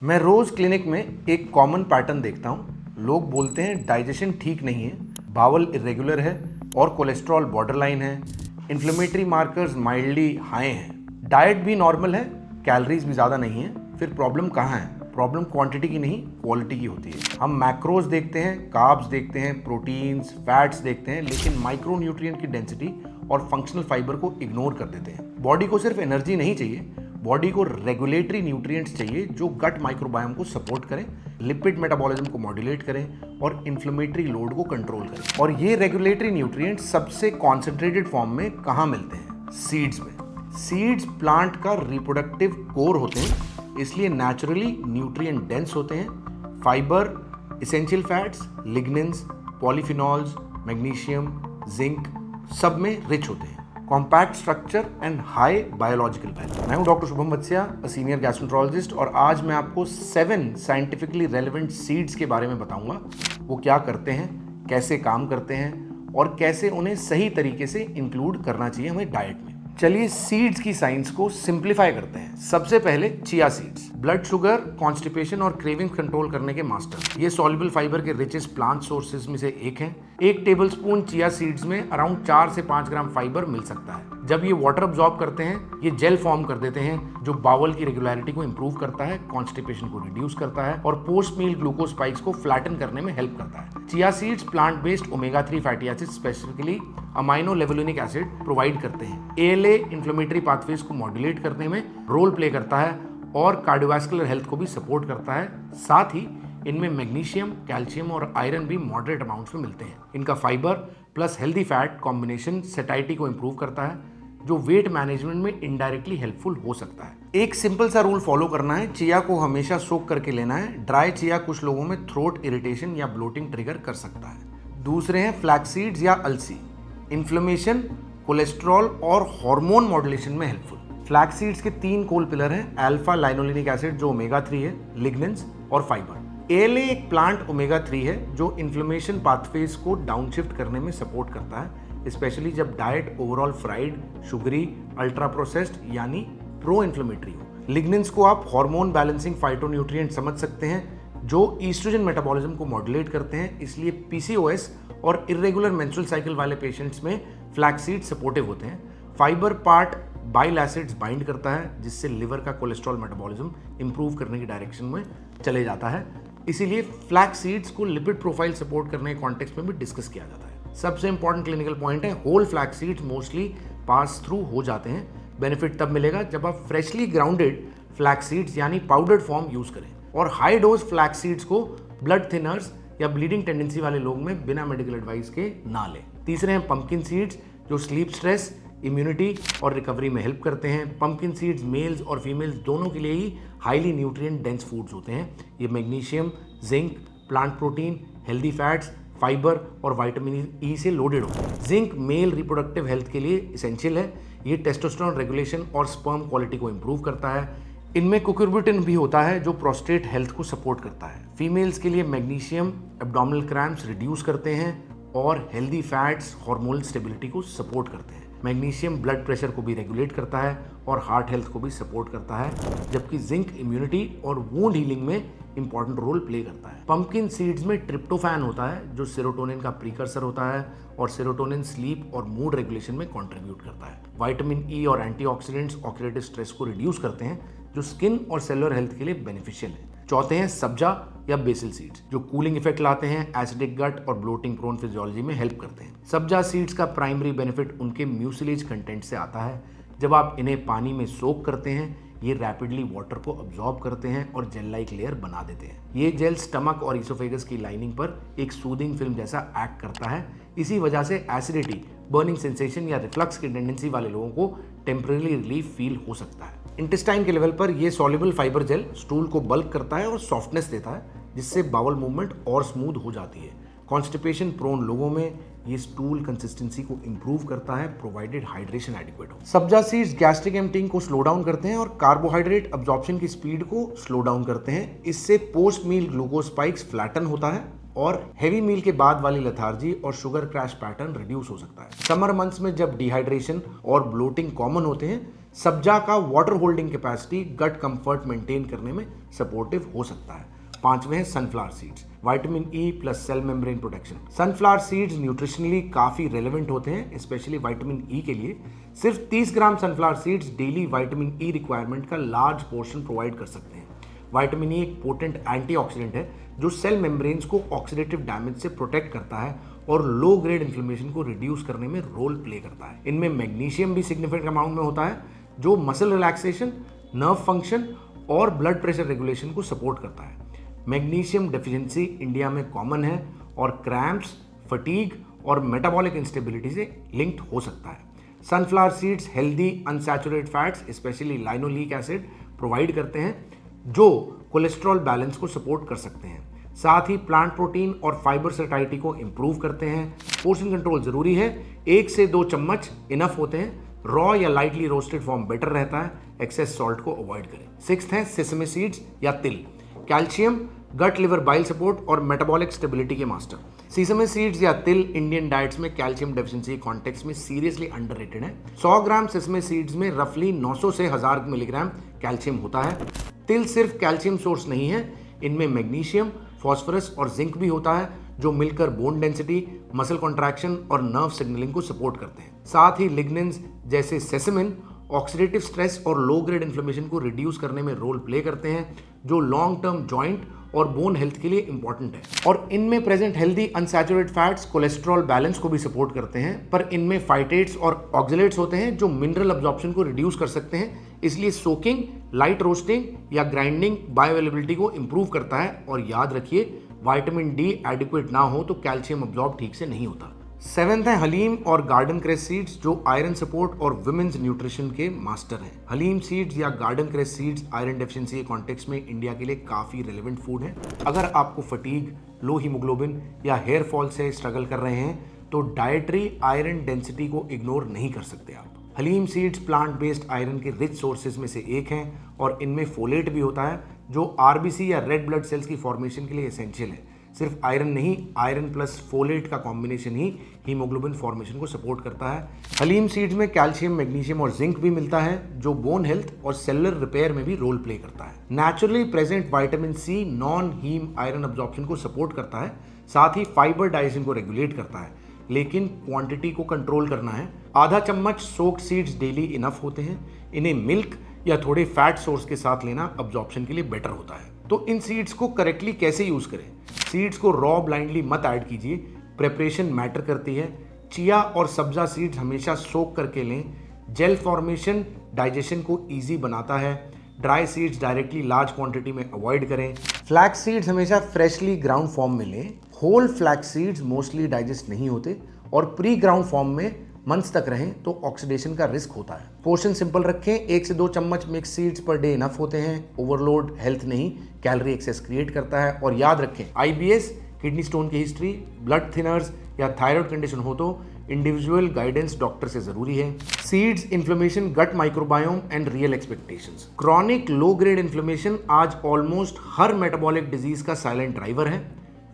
मैं रोज क्लिनिक में एक कॉमन पैटर्न देखता हूँ। लोग बोलते हैं डाइजेशन ठीक नहीं है, बावल इरेगुलर है और कोलेस्ट्रॉल बॉर्डरलाइन है, इन्फ्लेमेटरी मार्कर्स माइल्डली हाई हैं, डाइट भी नॉर्मल है, कैलोरीज भी ज़्यादा नहीं है। फिर प्रॉब्लम कहाँ है? प्रॉब्लम क्वांटिटी की नहीं, क्वालिटी की होती है। हम मैक्रोज देखते हैं, कार्ब्स देखते हैं, प्रोटीन्स, फैट्स देखते हैं, लेकिन माइक्रो न्यूट्रिएंट की डेंसिटी और फंक्शनल फाइबर को इग्नोर कर देते हैं। बॉडी को सिर्फ एनर्जी नहीं चाहिए, बॉडी को रेगुलेटरी न्यूट्रिएंट्स चाहिए जो गट माइक्रोबायोम को सपोर्ट करें, लिपिड मेटाबॉलिज्म को मॉड्यूलेट करें और इन्फ्लेमेटरी लोड को कंट्रोल करें। और ये रेगुलेटरी न्यूट्रिएंट्स सबसे कॉन्सेंट्रेटेड फॉर्म में कहाँ मिलते हैं? सीड्स में। सीड्स प्लांट का रिप्रोडक्टिव कोर होते हैं, इसलिए नेचुरली न्यूट्रिएंट डेंस होते हैं। Fibre, essential fats, lignins, polyphenols, magnesium, zinc सब में रिच होते हैं। Compact structure and high biological value. मैं हूं doctor Shubham Vatsya, senior gastroenterologist, और आज मैं आपको 7 साइंटिफिकली रेलेवेंट सीड्स के बारे में बताऊंगा। वो क्या करते हैं, कैसे काम करते हैं और कैसे उन्हें सही तरीके से इंक्लूड करना चाहिए हमें डाइट में। चलिए सीड्स की साइंस को सिंप्लीफाई करते हैं। सबसे पहले chia seeds. Blood sugar, constipation और क्रेविंग कंट्रोल करने के मास्टर। ये सॉल्युबल फाइबर के रिचेस्ट प्लांट सोर्सेज में से एक हैं। 1 टेबलस्पून चिया सीड्स में अराउंड 4 से 5 ग्राम फाइबर मिल सकता है। जब ये वाटर अब्सॉर्ब करते हैं, ये जेल फॉर्म कर देते हैं जो बावल की रेगुलरिटी को इंप्रूव करता है, कॉन्स्टिपेशन को रिड्यूस करता है और पोस्ट मील ग्लूकोज स्पाइक्स को फ्लैटन करने में हेल्प करता है। Chia seeds plant based omega 3 fatty acid, specifically amino levulinic acid provide करते हैं। एएलए इन्फ्लेमेटरी पाथवेज को मॉड्यूलेट करने में रोल प्ले करता है और कार्डियोवैस्कुलर हेल्थ को भी सपोर्ट करता है। साथ ही इनमें मैग्नीशियम, कैल्शियम और आयरन भी मॉडरेट अमाउंट्स में मिलते हैं। इनका fibre plus healthy fat combination सेटाइटी को इंप्रूव करता है, जो वेट मैनेजमेंट में इनडायरेक्टली हेल्पफुल हो सकता है। एक सिंपल सा रूल फॉलो करना है, चिया को हमेशा सोक करके लेना है। ड्राई चिया कुछ लोगों में थ्रोट इरिटेशन या ब्लोटिंग ट्रिगर कर सकता है। दूसरे हैं फ्लैक्स सीड्स या अलसी। इन्फ्लेमेशन, कोलेस्ट्रॉल और हार्मोन मॉड्यूलेशन में हेल्पफुल। फ्लैक्स सीड्स के 3 कोर पिलर हैं: अल्फा लाइनोलेनिक एसिड जो ओमेगा 3 है, लिग्निन्स और फाइबर। एएलए एक प्लांट ओमेगा 3 है जो इन्फ्लेमेशन पाथवेज को डाउनशिफ्ट करने में सपोर्ट करता है, स्पेशली जब diet overall fried, sugary, ultra processed यानी प्रो इन्फ्लेमेटरी हो। लिग्निन्स को आप हार्मोन बैलेंसिंग फाइटोन्यूट्रिएंट समझ सकते हैं जो ईस्ट्रोजन मेटाबॉलिज्म को मॉड्यूलेट करते हैं, इसलिए पीसीओएस और इर्रेगुलर मेंस्ट्रुअल साइकिल वाले पेशेंट्स में फ्लैक्स सीड सपोर्टिव होते हैं। Fibre part bile acids bind करता है, जिससे लिवर का कोलेस्ट्रॉल मेटाबॉलिज्म इंप्रूव करने की डायरेक्शन में चले जाता है, इसीलिए फ्लैक्स सीड्स को लिपिड प्रोफाइल सपोर्ट करने के कॉन्टेक्स्ट में भी डिस्कस किया जाता है। सबसे इंपॉर्टेंट क्लिनिकल पॉइंट है, whole flax seeds mostly pass through हो जाते हैं। बेनिफिट तब मिलेगा जब आप फ्रेशली ग्राउंडेड फ्लैक्स सीड्स यानी पाउडर्ड फॉर्म यूज करें, और हाई डोज फ्लैक्स सीड्स को ब्लड थिनर्स या ब्लीडिंग टेंडेंसी वाले लोग में बिना मेडिकल एडवाइस के ना लें। तीसरे हैं पंपकिन सीड्स जो स्लीप स्ट्रेस, इम्यूनिटी और रिकवरी में हेल्प करते हैं। पंपकिन सीड्स मेल्स और फीमेल्स दोनों के लिए ही हाईली न्यूट्रिएंट डेंस फूड्स होते हैं। ये magnesium, zinc, plant protein, healthy fats, fibre और विटामिन ई से लोडेड होते हैं। जिंक मेल रिप्रोडक्टिव हेल्थ के लिए इसेंशियल है। ये टेस्टोस्टेरोन रेगुलेशन और स्पर्म क्वालिटी को इंप्रूव करता है। इनमें कुकुरबिटिन भी होता है जो प्रोस्टेट हेल्थ को सपोर्ट करता है। फीमेल्स के लिए मैग्नीशियम एब्डोमिनल क्रैम्प्स रिड्यूस करते हैं और हेल्दी फैट्स हार्मोनल स्टेबिलिटी को सपोर्ट करते हैं। मैग्नीशियम ब्लड प्रेशर को भी रेगुलेट करता है और हार्ट हेल्थ को भी सपोर्ट करता है, जबकि जिंक इम्यूनिटी और वुंड हीलिंग में इंपॉर्टेंट रोल प्ले करता है। पंपकिन सीड्स में ट्रिप्टोफैन होता है जो सेरोटोनिन का प्रीकर्सर होता है और सेरोटोनिन स्लीप और मूड रेगुलेशन में कंट्रीब्यूट करता है। विटामिन ई और एंटीऑक्सीडेंट्स ऑक्सीडेटिव स्ट्रेस को रिड्यूस करते हैं, जो स्किन और सेलुलर हेल्थ के लिए बेनिफिशियल है। चौथे हैं सब्जा या बेसिल सीड्स जो कूलिंग इफेक्ट लाते हैं, एसिडिक गट और ब्लोटिंग प्रोन फिजियोलॉजी में हेल्प करते हैं। सब्जा सीड्स का प्राइमरी बेनिफिट उनके म्यूसिलेज कंटेंट से आता है। जब आप इन्हें पानी में सोक करते हैं, ये रैपिडली वाटर को अब्सॉर्ब करते हैं और जेल लाइक लेयर बना देते हैं। ये जेल स्टमक और इसोफेगस की लाइनिंग पर एक सूदिंग फिल्म जैसा एक्ट करता है। इसी वजह से एसिडिटी, बर्निंग सेंसेशन या रिफ्लक्स की टेंडेंसी वाले लोगों को टेम्परेरी रिलीफ फील हो सकता है। इंटेस्टाइन के लेवल पर ये सॉल्युबल फाइबर जेल स्टूल को बल्क करता है और सॉफ्टनेस देता है, जिससे बावल मूवमेंट और स्मूथ हो जाती है। कॉन्स्टिपेशन प्रोन लोगों में ये स्टूल कंसिस्टेंसी को इंप्रूव करता है, प्रोवाइडेड हाइड्रेशन एडिक्वेट हो। सब्जा सीड्स गैस्ट्रिक एम्प्टिंग को स्लो डाउन करते हैं और कार्बोहाइड्रेट अब्जॉर्प्शन की स्पीड को स्लो डाउन करते हैं। इससे post meal glucose spikes flatten होता है और हेवी मील के बाद वाली लेथार्जी और शुगर क्रैश पैटर्न रिड्यूस हो सकता है। समर मंथ्स में जब डिहाइड्रेशन और ब्लोटिंग कॉमन होते हैं, सब्जा का water holding capacity gut comfort maintain करने में सपोर्टिव हो सकता है। पांचवें हैं sunflower seeds, vitamin E plus cell membrane protection. Sunflower seeds nutritionally काफी रेलेवेंट होते हैं, स्पेशली विटामिन ई के लिए। सिर्फ 30 gram sunflower seeds daily vitamin E requirement का लार्ज पोर्शन प्रोवाइड कर सकते हैं। विटामिन ई एक पोटेंट एंटीऑक्सीडेंट है जो सेल मेम्ब्रेन्स को ऑक्सीडेटिव डैमेज से प्रोटेक्ट करता है और लो ग्रेड इन्फ्लेमेशन को रिड्यूस करने में रोल प्ले करता है। इनमें मैग्नीशियम भी सिग्निफिकेंट अमाउंट में होता है जो मसल रिलैक्सेशन, नर्व फंक्शन और ब्लड प्रेशर रेगुलेशन को सपोर्ट करता है। मैग्नीशियम डेफिशिएंसी इंडिया में कॉमन है और क्रैम्प्स, फटीग और मेटाबॉलिक इंस्टेबिलिटी से लिंक्ड हो सकता है। Sunflower seeds healthy unsaturated fats specially linoleic acid provide करते हैं जो कोलेस्ट्रॉल बैलेंस को सपोर्ट कर सकते हैं। साथ ही प्लांट प्रोटीन और फाइबर सैटिस्फैक्शन को इंप्रूव करते हैं। पोर्शन कंट्रोल जरूरी है, 1 से 2 चम्मच इनफ होते हैं। रॉ या लाइटली रोस्टेड फॉर्म बेटर रहता है, एक्सेस सॉल्ट को अवॉइड करें। सिक्स्थ है सेसमे सीड्स या तिल, कैल्शियम, गट लिवर बाइल सपोर्ट और मेटाबॉलिक स्टेबिलिटी के मास्टर। सीसमे सीड्स या तिल इंडियन डाइट्स में कैल्शियम डेफिशिएंसी कॉन्टेक्स्ट में सीरियसली अंडररेटेड है। 100 ग्राम सेसमे सीड्स में रफली 900 से 1000 मिलीग्राम कैल्शियम होता है। तिल सिर्फ कैल्शियम सोर्स नहीं है, इनमें मैग्नीशियम, फास्फोरस और जिंक भी होता है जो मिलकर बोन डेंसिटी, मसल कॉन्ट्रैक्शन और नर्व सिग्नलिंग को सपोर्ट करते हैं। साथ ही लिग्निन्स जैसे सेसमिन ऑक्सीडेटिव स्ट्रेस और लो ग्रेड इन्फ्लेमेशन को रिड्यूस करने में रोल प्ले करते हैं जो लॉन्ग टर्म जॉइंट और बोन हेल्थ के लिए इंपॉर्टेंट है। और इनमें present healthy unsaturated fats cholesterol balance को भी सपोर्ट करते हैं, पर इनमें फाइटेट्स और ऑक्जेलेट्स होते हैं जो मिनरल अब्जॉर्प्शन को रिड्यूस कर सकते हैं। इसलिए सोकिंग, लाइट रोस्टिंग या ग्राइंडिंग बायोअवेलेबिलिटी को इंप्रूव करता है। और याद रखिए, विटामिन डी एडिक्वेट ना हो तो कैल्शियम अब्जॉर्ब ठीक से नहीं होता। 7th है हलीम और गार्डन क्रेस सीड्स जो आयरन सपोर्ट और विमेंस न्यूट्रिशन के मास्टर हैं। हलीम सीड्स या garden cress seeds iron deficiency के कॉन्टेक्स्ट में इंडिया के लिए काफ़ी रेलेवेंट फूड है। अगर आपको फटीग, लो हीमोग्लोबिन या हेयर फॉल से स्ट्रगल कर रहे हैं तो डाइटरी आयरन डेंसिटी को इग्नोर नहीं कर सकते आप। Haleem seeds plant based iron के रिच सोर्सेज में से एक हैं और इनमें फोलेट भी होता है जो आरबीसी या रेड ब्लड सेल्स की फॉर्मेशन के लिए एसेंशियल है। सिर्फ आयरन नहीं, आयरन प्लस फोलेट का कॉम्बिनेशन ही हीमोग्लोबिन फॉर्मेशन को सपोर्ट करता है। हलीम सीड्स में कैल्शियम, मैग्नीशियम और जिंक भी मिलता है जो बोन हेल्थ और सेलुलर रिपेयर में भी रोल प्ले करता है। Naturally present vitamin C non haem iron absorption को सपोर्ट करता है, साथ ही फाइबर डाइजेशन को रेगुलेट करता है, लेकिन क्वांटिटी को कंट्रोल करना है। आधा चम्मच सोक्ड सीड्स डेली इनफ होते हैं। इन्हें मिल्क या थोड़े फैट सोर्स के साथ लेना अब्जॉर्प्शन के लिए बेटर होता है। तो इन सीड्स को करेक्टली कैसे यूज करें? सीड्स को रॉ ब्लाइंडली मत ऐड कीजिए, प्रेपरेशन मैटर करती है। चिया और सब्जा सीड्स हमेशा सोक करके लें, जेल फॉर्मेशन डाइजेशन को इजी बनाता है। Dry seeds directly large quantity में अवॉइड करें। फ्लैक्स सीड्स हमेशा फ्रेशली ग्राउंड फॉर्म में लें। Whole flax seeds mostly digest नहीं होते और प्री ग्राउंड फॉर्म में मंथ्स तक रहें तो ऑक्सीडेशन का रिस्क होता है। पोर्शन सिंपल रखें, 1 से 2 चम्मच mix seeds per day enough होते हैं। ओवरलोड हेल्थ नहीं, कैलोरी एक्सेस क्रिएट करता है। और याद रखें, आईबीएस, किडनी स्टोन की हिस्ट्री, ब्लड थिनर्स या थायराइड कंडीशन हो तो इंडिविजुअल गाइडेंस डॉक्टर से जरूरी है। Seeds, inflammation, gut microbiome and real expectations. Chronic low grade inflammation आज ऑलमोस्ट हर मेटाबॉलिक डिजीज का साइलेंट ड्राइवर है।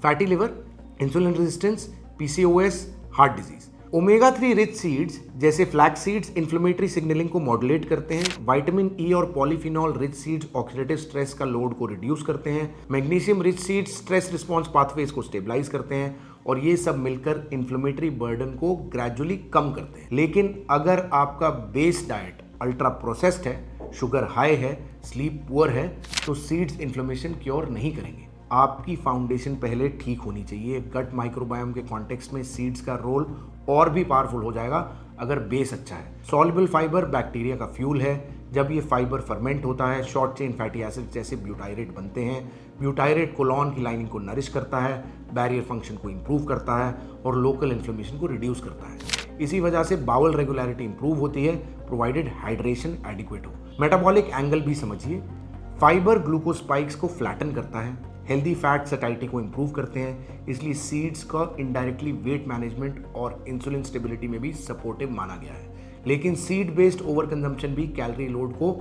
Fatty liver, insulin resistance, PCOS, heart disease. Omega 3 rich seeds जैसे फ्लैक्स सीड्स इन्फ्लेमेटरी सिग्नलिंग को modulate करते हैं। Vitamin E और polyphenol rich seeds oxidative stress का लोड को रिड्यूस करते हैं। Magnesium rich seeds stress response pathways को स्टेबलाइज करते हैं और ये सब मिलकर इन्फ्लेमेटरी बर्डन को ग्रेजुअली कम करते हैं। लेकिन अगर आपका बेस डाइट अल्ट्रा प्रोसेस्ड है, शुगर हाई है, स्लीप पुअर है, तो सीड्स इन्फ्लेमेशन क्योर नहीं करेंगे। आपकी फाउंडेशन पहले ठीक होनी चाहिए। गट माइक्रोबायोम के कॉन्टेक्स्ट में सीड्स का रोल और भी पावरफुल हो जाएगा अगर बेस अच्छा है। सॉल्युबल फाइबर बैक्टीरिया का फ्यूल है। जब ये फाइबर फर्मेंट होता है, शॉर्ट चेन फैटी एसिड जैसे ब्यूटायरेट बनते हैं। ब्यूटायरेट कोलॉन की लाइनिंग को नरिश करता है, बैरियर फंक्शन को इंप्रूव करता है और लोकल इन्फ्लेमेशन को रिड्यूस करता है। इसी वजह से बाउल रेगुलरिटी इंप्रूव होती है, प्रोवाइडेड हाइड्रेशन एडिक्वेट हो। मेटाबॉलिक एंगल भी समझिए। फाइबर ग्लूकोज स्पाइक्स को फ्लैटन करता है, हेल्दी फैट सैटिस्फैक्शन को इंप्रूव करते हैं। इसलिए सीड्स का इनडायरेक्टली वेट मैनेजमेंट और इंसुलिन स्टेबिलिटी में भी सपोर्टिव माना गया है। लेकिन सीड बेस्ड ओवर कंजम्पशन भी कैलोरी लोड को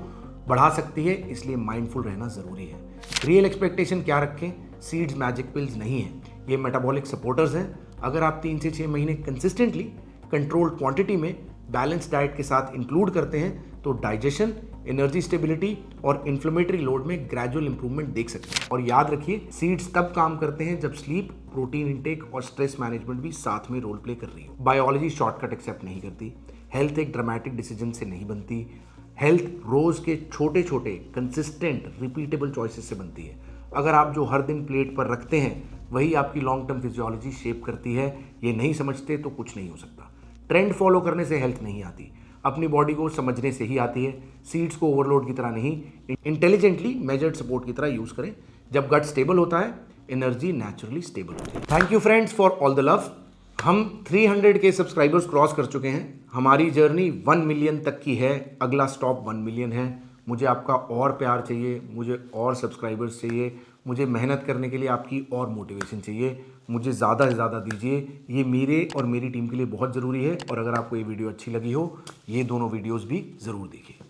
बढ़ा सकती है, इसलिए माइंडफुल रहना जरूरी है। रियल एक्सपेक्टेशन क्या रखें? सीड्स मैजिक पिल्स नहीं है, ये मेटाबॉलिक सपोर्टर्स हैं। अगर आप 3 से 6 महीने कंसिस्टेंटली कंट्रोल्ड क्वांटिटी में बैलेंस डाइट के साथ इंक्लूड करते हैं तो डाइजेशन, एनर्जी स्टेबिलिटी और इन्फ्लेमेटरी लोड में ग्रेजुअल इंप्रूवमेंट देख सकते हैं। और याद रखिए, सीड्स तब काम करते हैं जब स्लीप, प्रोटीन इंटेक और स्ट्रेस मैनेजमेंट भी साथ में रोल प्ले कर रही हो। बायोलॉजी शॉर्टकट एक्सेप्ट नहीं करती। हेल्थ एक ड्रामेटिक डिसीजन से नहीं बनती। हेल्थ रोज के छोटे छोटे कंसिस्टेंट रिपीटेबल चॉइसेस से बनती है। अगर आप जो हर दिन प्लेट पर रखते हैं वही आपकी लॉन्ग टर्म फिजियोलॉजी शेप करती है। ये नहीं समझते तो कुछ नहीं हो सकता। ट्रेंड फॉलो करने से हेल्थ नहीं आती, अपनी बॉडी को समझने से ही आती है। सीड्स को ओवरलोड की तरह नहीं, इंटेलिजेंटली मेजर्ड सपोर्ट की तरह यूज करें। जब गट स्टेबल होता है, एनर्जी नेचुरली स्टेबल होती है। Thank you friends for all the love. हम 300 के सब्सक्राइबर्स क्रॉस कर चुके हैं। हमारी जर्नी 1 मिलियन तक की है। अगला स्टॉप 1 मिलियन है। मुझे आपका और प्यार चाहिए, मुझे और सब्सक्राइबर्स चाहिए, मुझे मेहनत करने के लिए आपकी और मोटिवेशन चाहिए। मुझे ज़्यादा से ज़्यादा दीजिए। ये मेरे और मेरी टीम के लिए बहुत ज़रूरी है। और अगर आपको ये वीडियो अच्छी लगी हो, ये दोनों वीडियोज़ भी ज़रूर देखिए।